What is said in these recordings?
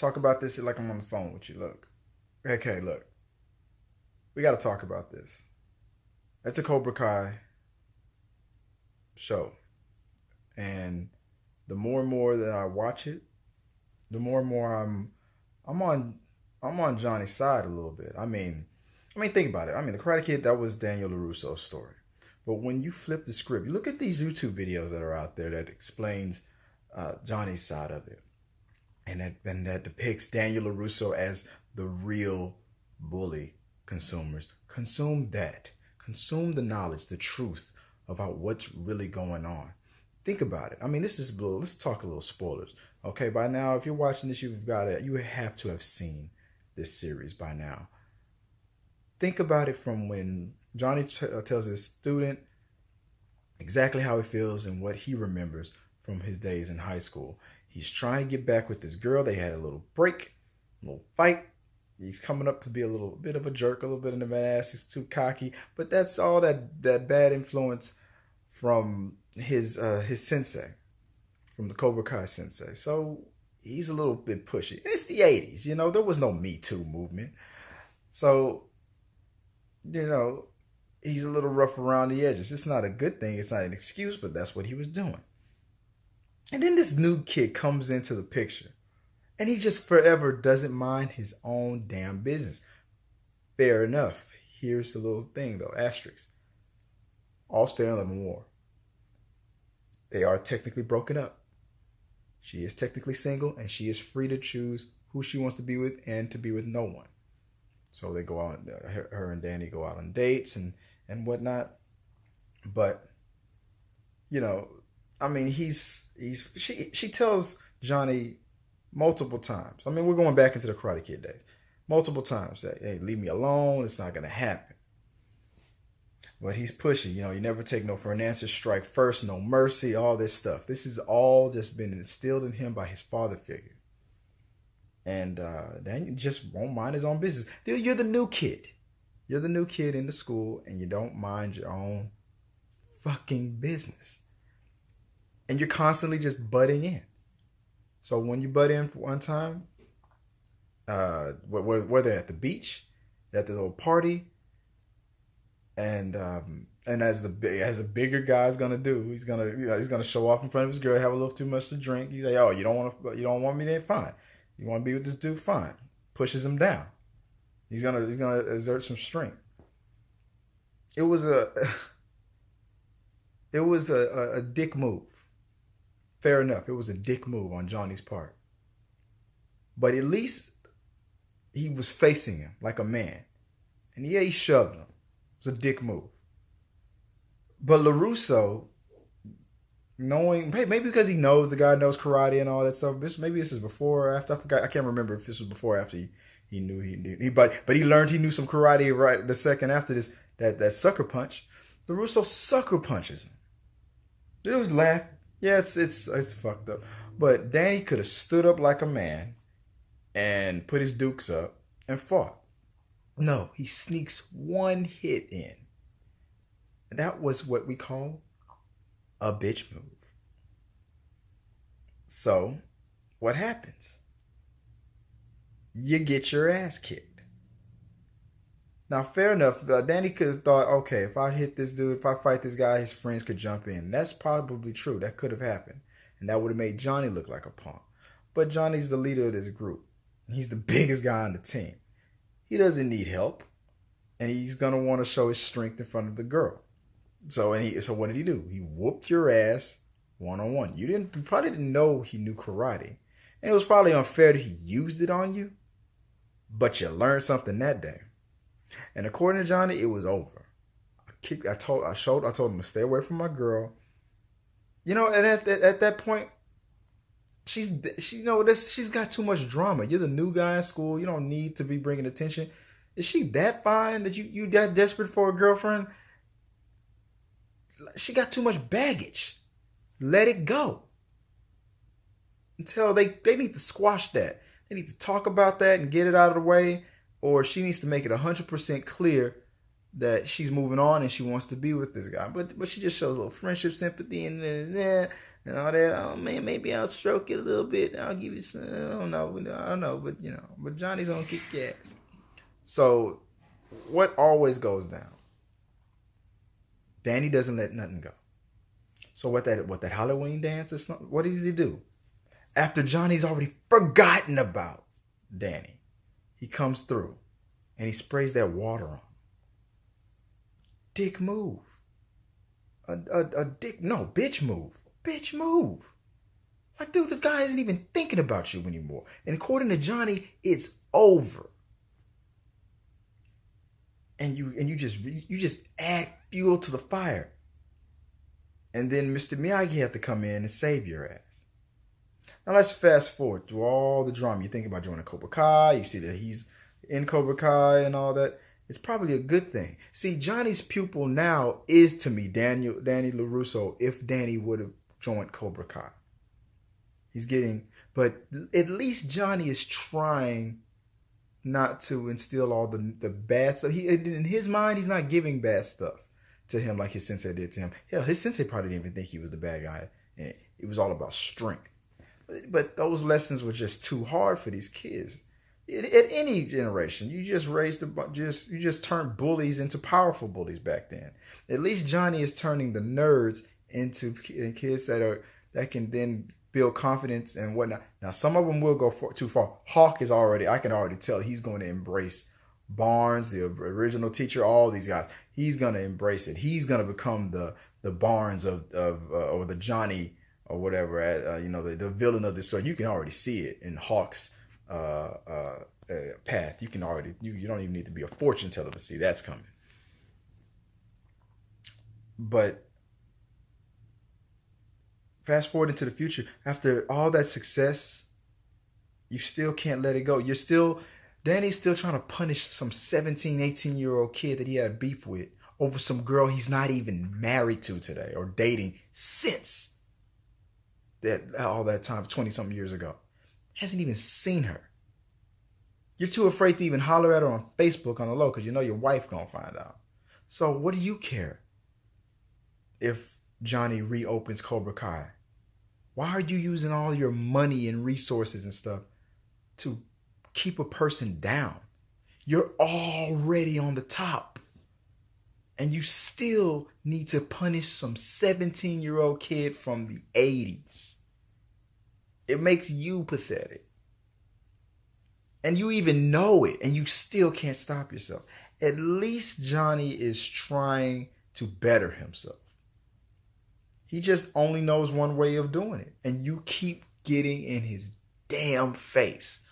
talk about this like I'm on the phone with you. Look. Okay, look. We got to talk about this. It's a Cobra Kai show. And the more and more that I watch it, the more and more I'm on I'm on Johnny's side a little bit. I mean, think about it. I mean, the Karate Kid, that was Daniel Larusso's story. But when you flip the script, you look at these YouTube videos that are out there that explains Johnny's side of it, and that depicts Daniel Larusso as the real bully consumers. Consume that. Consume the knowledge, the truth about what's really going on. Think about it. I mean, this is let's talk a little spoilers. Okay, by now, if you're watching this, you have to have seen this series by now. Think about it from when Johnny tells his student exactly how he feels and what he remembers from his days in high school. He's trying to get back with this girl. They had a little break, a little fight. He's coming up to be a little bit of a jerk, a little bit of an ass. He's too cocky, but that's all that bad influence from his sensei, from the Cobra Kai sensei. So he's a little bit pushy. It's the 80s, there was no Me Too movement. So, he's a little rough around the edges. It's not a good thing. It's not an excuse, but that's what he was doing. And then this new kid comes into the picture, and he just forever doesn't mind his own damn business. Fair enough. Here's the little thing, though, asterisk. All's fair in love and war. They are technically broken up. She is technically single, and she is free to choose who she wants to be with and to be with no one. So they go out, her and Danny go out on dates and whatnot. But, she tells Johnny multiple times. I mean, we're going back into the Karate Kid days. Multiple times that, hey, leave me alone. It's not going to happen. But he's pushy. You never take no for an answer. Strike first. No mercy. All this stuff. This has all just been instilled in him by his father figure. And Daniel just won't mind his own business. Dude, you're the new kid. You're the new kid in the school, and you don't mind your own fucking business. And you're constantly just butting in. So when you butt in for one time, whether at the beach, at the little party, and as the bigger guy's gonna do, he's gonna show off in front of his girl, have a little too much to drink. He's like, oh, you don't want me there, fine. You want to be with this dude, fine. Pushes him down. He's gonna exert some strength. It was a dick move. Fair enough. It was a dick move on Johnny's part. But at least he was facing him like a man. And yeah, he shoved him. It was a dick move. But Larusso, knowing, maybe because he knows the guy knows karate and all that stuff. Maybe this is before or after. I forgot. I can't remember if this was before or after he knew he knew. But he learned he knew some karate right the second after this that sucker punch. Larusso sucker punches him. It was laughing. Yeah, it's fucked up. But Danny could have stood up like a man and put his dukes up and fought. No, he sneaks one hit in. And that was what we call a bitch move. So, what happens? You get your ass kicked. Now, fair enough, Danny could have thought, okay, if I hit this dude, if I fight this guy, his friends could jump in. That's probably true. That could have happened. And that would have made Johnny look like a punk. But Johnny's the leader of this group. He's the biggest guy on the team. He doesn't need help. And he's going to want to show his strength in front of the girl. So what did he do? He whooped your ass one-on-one. You probably didn't know he knew karate. And it was probably unfair that he used it on you. But you learned something that day. And according to Johnny, it was over. I told him to stay away from my girl. And at that point, she's got too much drama. You're the new guy in school. You don't need to be bringing attention. Is she that fine that you that desperate for a girlfriend? She got too much baggage. Let it go. Until they need to squash that. They need to talk about that and get it out of the way. Or she needs to make it 100% clear that she's moving on and she wants to be with this guy, but she just shows a little friendship, sympathy, and all that. Oh man, maybe I'll stroke it a little bit. I'll give you some. I don't know, but but Johnny's gonna kick your ass. So, what always goes down? Danny doesn't let nothing go. So what that Halloween dance or something? What does he do? After Johnny's already forgotten about Danny, he comes through and he sprays that water on. Dick move. Bitch move. Bitch move. Like, dude, the guy isn't even thinking about you anymore. And according to Johnny, it's over. And you just add fuel to the fire. And then Mr. Miyagi had to come in and save your ass. Now let's fast forward through all the drama. You think about joining Cobra Kai. You see that he's in Cobra Kai and all that. It's probably a good thing. See, Johnny's pupil now is, to me, Danny Larusso, if Danny would have joined Cobra Kai. But at least Johnny is trying not to instill all the bad stuff. In his mind, he's not giving bad stuff to him like his sensei did to him. Hell, his sensei probably didn't even think he was the bad guy. And it was all about strength. But those lessons were just too hard for these kids. At any generation, you just turned bullies into powerful bullies back then. At least Johnny is turning the nerds into kids that can then build confidence and whatnot. Now, some of them will go too far. Hawk I can already tell he's going to embrace Barnes, the original teacher, all these guys. He's going to embrace it. He's going to become the Barnes or the Johnny or whatever, the villain of this story. You can already see it in Hawk's path. You can already, you don't even need to be a fortune teller to see that's coming. But fast forward into the future, after all that success, you still can't let it go. Danny's still trying to punish some 17, 18-year-old kid that he had beef with over some girl he's not even married to today or dating since all that time, 20-something years ago. Hasn't even seen her. You're too afraid to even holler at her on Facebook on the low because you know your wife gonna find out. So what do you care if Johnny reopens Cobra Kai? Why are you using all your money and resources and stuff to keep a person down? You're already on the top. And you still need to punish some 17-year-old kid from the 80s. It makes you pathetic. And you even know it, and you still can't stop yourself. At least Johnny is trying to better himself. He just only knows one way of doing it. And you keep getting in his damn face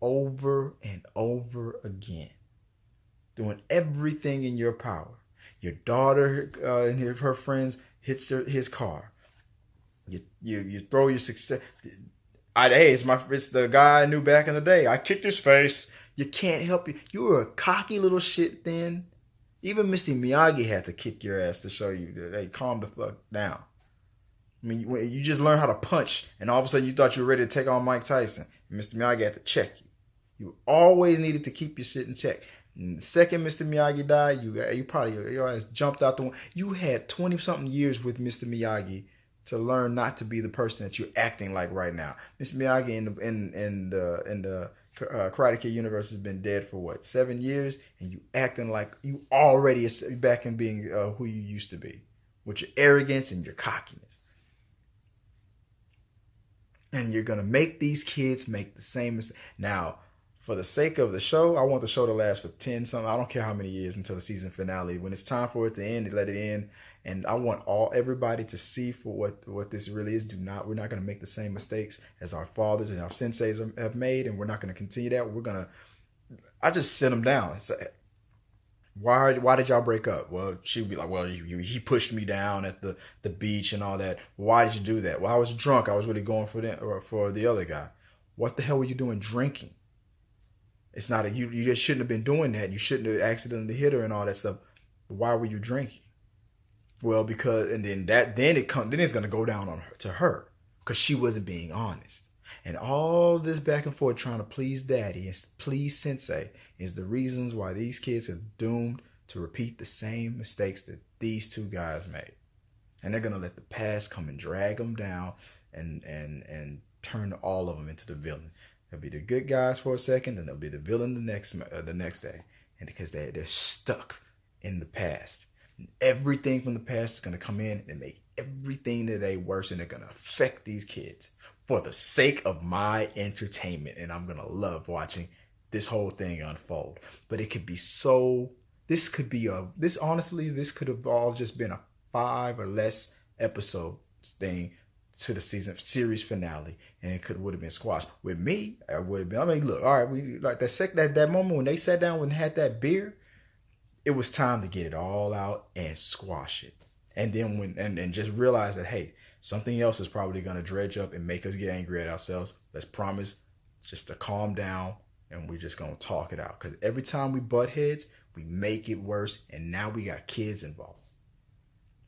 over and over again. Doing everything in your power. Your daughter and her friends hits his car. You throw your success. It's the guy I knew back in the day. I kicked his face. You can't help you. You were a cocky little shit then. Even Mr. Miyagi had to kick your ass to show you that, hey, calm the fuck down. I mean, you just learned how to punch, and all of a sudden you thought you were ready to take on Mike Tyson. And Mr. Miyagi had to check you. You always needed to keep your shit in check. And the second Mr. Miyagi died, your ass jumped out the window. You had 20-something years with Mr. Miyagi to learn not to be the person that you're acting like right now. Mr. Miyagi in the Karate Kid universe has been dead for 7 years, and you acting like you already back in being who you used to be, with your arrogance and your cockiness. And you're gonna make these kids make the same mistake. Now, for the sake of the show, I want the show to last for 10 something. I don't care how many years until the season finale. When it's time for it to end, let it end. And I want everybody to see for what this really is. We're not going to make the same mistakes as our fathers and our senseis have made, and we're not going to continue that. I just sit them down and say, why did y'all break up? Well, she would be like, well, he pushed me down at the beach and all that. Why did you do that? Well, I was drunk. I was really going for the other guy. What the hell were you doing drinking? It's not you just shouldn't have been doing that. You shouldn't have accidentally hit her and all that stuff. Why were you drinking? Well, because, and then it's going to go down on her, to her, because she wasn't being honest. And all this back and forth trying to please daddy and please sensei is the reasons why these kids are doomed to repeat the same mistakes that these two guys made. And they're gonna let the past come and drag them down and turn all of them into the villain. They'll be the good guys for a second, and they'll be the villain the next day. And because they're stuck in the past. And everything from the past is gonna come in and make everything today worse, and they're gonna affect these kids for the sake of my entertainment. And I'm gonna love watching this whole thing unfold. But it could be so. This could have all just been a 5 or less episode thing to the series finale, and it would have been squashed. With me, I would have been. I mean, look, all right, we like that moment when they sat down and had that beer. It was time to get it all out and squash it, and then and just realize that, hey, something else is probably gonna dredge up and make us get angry at ourselves. Let's promise just to calm down, and we're just gonna talk it out. Because every time we butt heads, we make it worse, and now we got kids involved.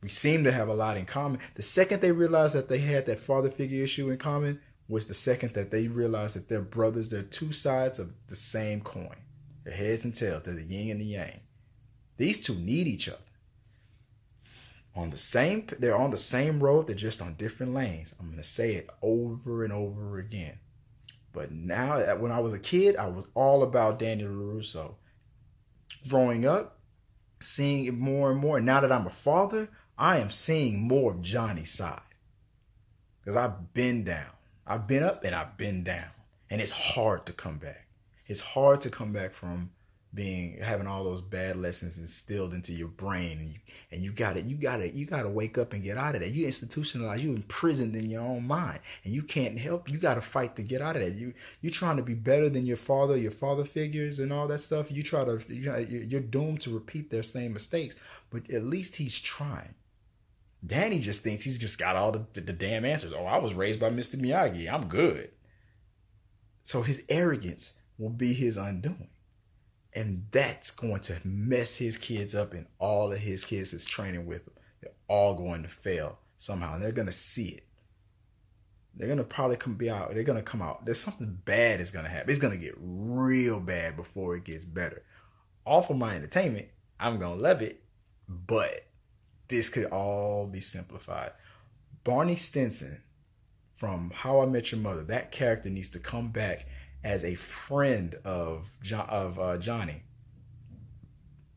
We seem to have a lot in common. The second they realized that they had that father figure issue in common was the second that they realized that they're brothers. They're two sides of the same coin. They're heads and tails. They're the yin and the yang. These two need each other. They're on the same road. They're just on different lanes. I'm going to say it over and over again. But now, when I was a kid, I was all about Daniel Larusso. Growing up, seeing it more and more. Now that I'm a father, I am seeing more of Johnny's side. Because I've been down. I've been up and I've been down. And it's hard to come back. It's hard to come back from having all those bad lessons instilled into your brain, and you gotta wake up and get out of that. You institutionalized, you imprisoned in your own mind, and you can't help. You gotta fight to get out of that. You trying to be better than your father figures and all that stuff. You're doomed to repeat their same mistakes. But at least he's trying. Danny just thinks he's just got all the damn answers. Oh, I was raised by Mr. Miyagi. I'm good. So his arrogance will be his undoing. And that's going to mess his kids up, and all of his kids is training with him. They're all going to fail somehow, and they're going to see it. They're going to probably come out. There's something bad is going to happen. It's going to get real bad before it gets better. All for my entertainment, I'm going to love it, but this could all be simplified. Barney Stinson from How I Met Your Mother, that character needs to come back as a friend of Johnny,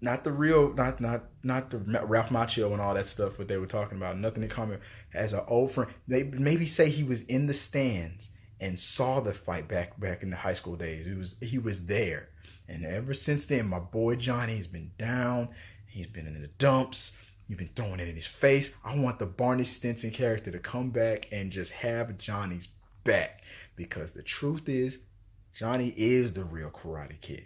not the real, not the Ralph Macchio and all that stuff. What they were talking about, nothing in common. As an old friend, they maybe say he was in the stands and saw the fight back in the high school days. He was there, and ever since then, my boy Johnny has been down. He's been in the dumps. You've been throwing it in his face. I want the Barney Stinson character to come back and just have Johnny's back, because the truth is, Johnny is the real Karate Kid.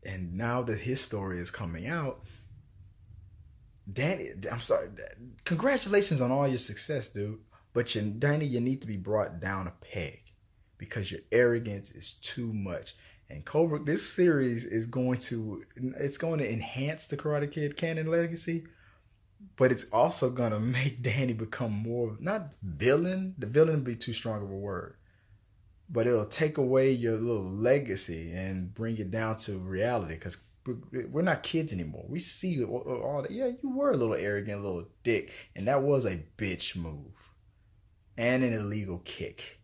And now that his story is coming out, Danny, I'm sorry, congratulations on all your success, dude. But Danny, you need to be brought down a peg, because your arrogance is too much. And Cobra, this series is going to enhance the Karate Kid canon legacy, but it's also going to make Danny become more, not villain. The villain would be too strong of a word. But it'll take away your little legacy and bring it down to reality, because we're not kids anymore. We see all that. Yeah, you were a little arrogant, little dick, and that was a bitch move and an illegal kick.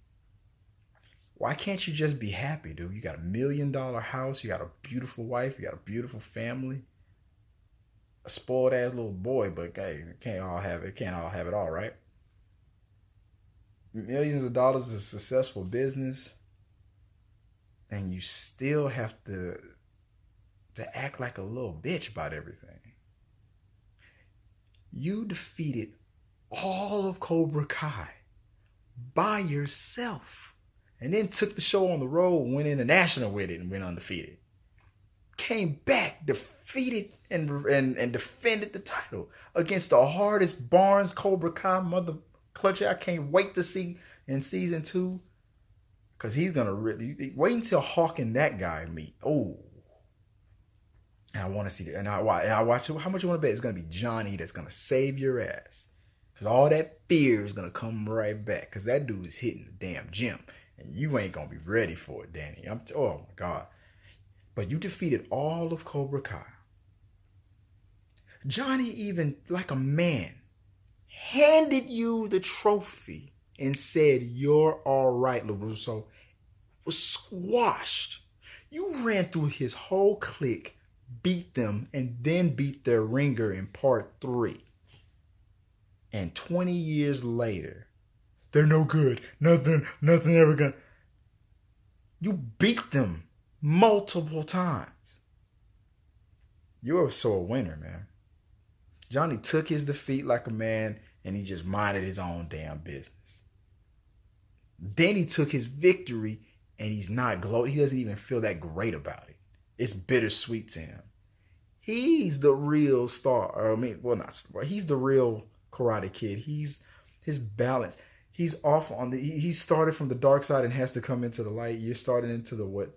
Why can't you just be happy, dude? You got $1 million house, you got a beautiful wife, you got a beautiful family, a spoiled ass little boy, but hey, can't all have it all, right? Millions of dollars of successful business, and you still have to act like a little bitch about everything. You defeated all of Cobra Kai by yourself, and then took the show on the road, went international with it, and went undefeated. Came back, defeated and defended the title against the hardest Barnes Cobra Kai mother clutcher. I can't wait to see in season 2, because he's gonna really wait until Hawk and that guy meet. Oh, and I want to see that. And I watch. How much you want to bet it's gonna be Johnny that's gonna save your ass, because all that fear is gonna come right back, because that dude is hitting the damn gym, and you ain't gonna be ready for it, Danny. Oh my God. but you defeated all of Cobra Kai. Johnny, even like a man, handed you the trophy and said, "You're all right, Larusso." Was squashed. You ran through his whole clique, beat them, and then beat their ringer in part 3. And 20 years later, they're no good. Nothing ever gonna. You beat them multiple times. You're so a winner, man. Johnny took his defeat like a man and he just minded his own damn business. Then he took his victory and he's not he doesn't even feel that great about it. It's bittersweet to him. He's the real star. Not star. He's the real Karate Kid. He's his balance. He's off on he started from the dark side and has to come into the light. You're starting into the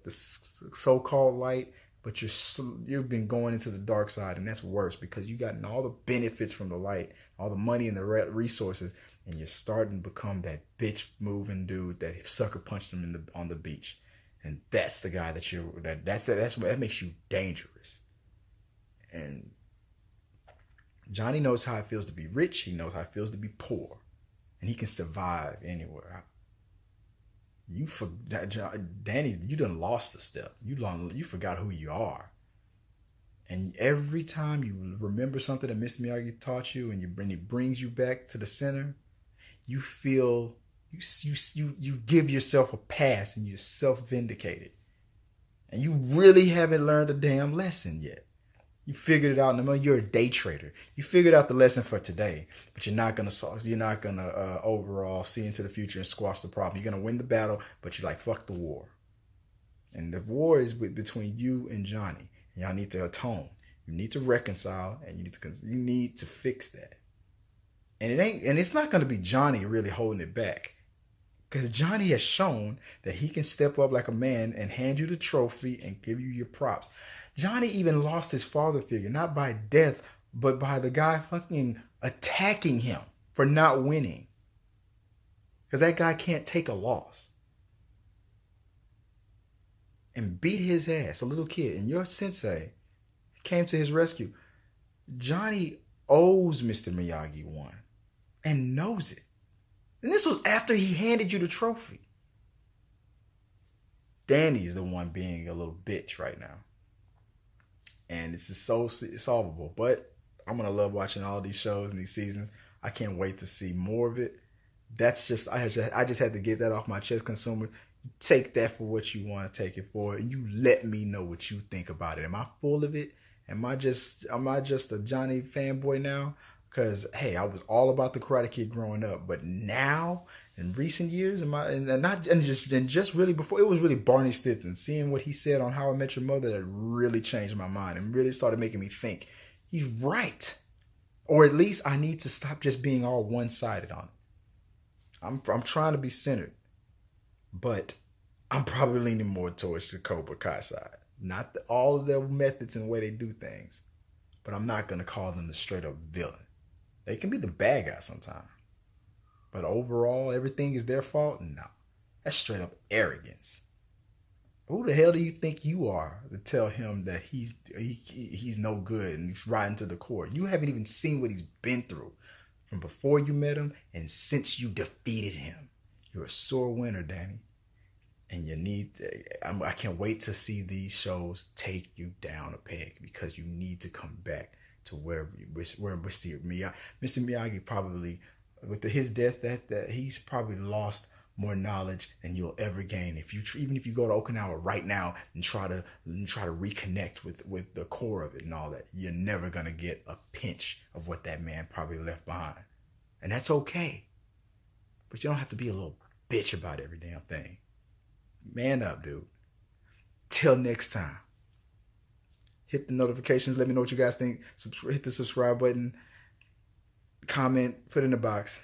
so-called light, but you've been going into the dark side, and that's worse because you gotten all the benefits from the light, all the money and the resources, and you're starting to become that bitch moving dude that sucker punched him on the beach, and that's the guy that makes you dangerous. And Johnny knows how it feels to be rich. He knows how it feels to be poor, and he can survive anywhere. Danny, you done lost a step. You forgot who you are. And every time you remember something that Mr. Miyagi taught you, and it brings you back to the center, you feel you give yourself a pass and you're self-vindicated. And you really haven't learned a damn lesson yet. You figured it out. No, you're a day trader. You figured out the lesson for today, but you're not gonna overall see into the future and squash the problem. You're gonna win the battle, but you're like, fuck the war. And the war is between you and Johnny. And y'all need to atone. You need to reconcile, and you need to fix that. And it's not gonna be Johnny really holding it back, because Johnny has shown that he can step up like a man and hand you the trophy and give you your props. Johnny even lost his father figure, not by death, but by the guy fucking attacking him for not winning. Because that guy can't take a loss. And beat his ass, a little kid. And your sensei came to his rescue. Johnny owes Mr. Miyagi one and knows it. And this was after he handed you the trophy. Danny's the one being a little bitch right now. And this is so solvable. But I'm going to love watching all these shows and these seasons. I can't wait to see more of it. That's just, I just had to get that off my chest, consumer. Take that for what you want to take it for. And you let me know what you think about it. Am I full of it? Am I just a Johnny fanboy now? Because, hey, I was all about the Karate Kid growing up. But now, in recent years, just really before, it was really Barney Stinson. Seeing what he said on How I Met Your Mother, that really changed my mind and really started making me think, he's right. Or at least I need to stop just being all one-sided on it. I'm trying to be centered. But I'm probably leaning more towards the Cobra Kai side. Not all of their methods and the way they do things. But I'm not going to call them the straight-up villain. They can be the bad guy sometimes. But overall, everything is their fault? No. That's straight up arrogance. Who the hell do you think you are to tell him that he's no good and he's riding to the core? You haven't even seen what he's been through from before you met him and since you defeated him. You're a sore winner, Danny. And I can't wait to see these shows take you down a peg, because you need to come back to where Mr. Miyagi probably, with his death, that he's probably lost more knowledge than you'll ever gain. Even if you go to Okinawa right now and try to reconnect with the core of it and all that, you're never gonna get a pinch of what that man probably left behind. And that's okay. But you don't have to be a little bitch about every damn thing. Man up, dude. Till next time. Hit the notifications. Let me know what you guys think. Hit the subscribe button. Comment. Put in the box.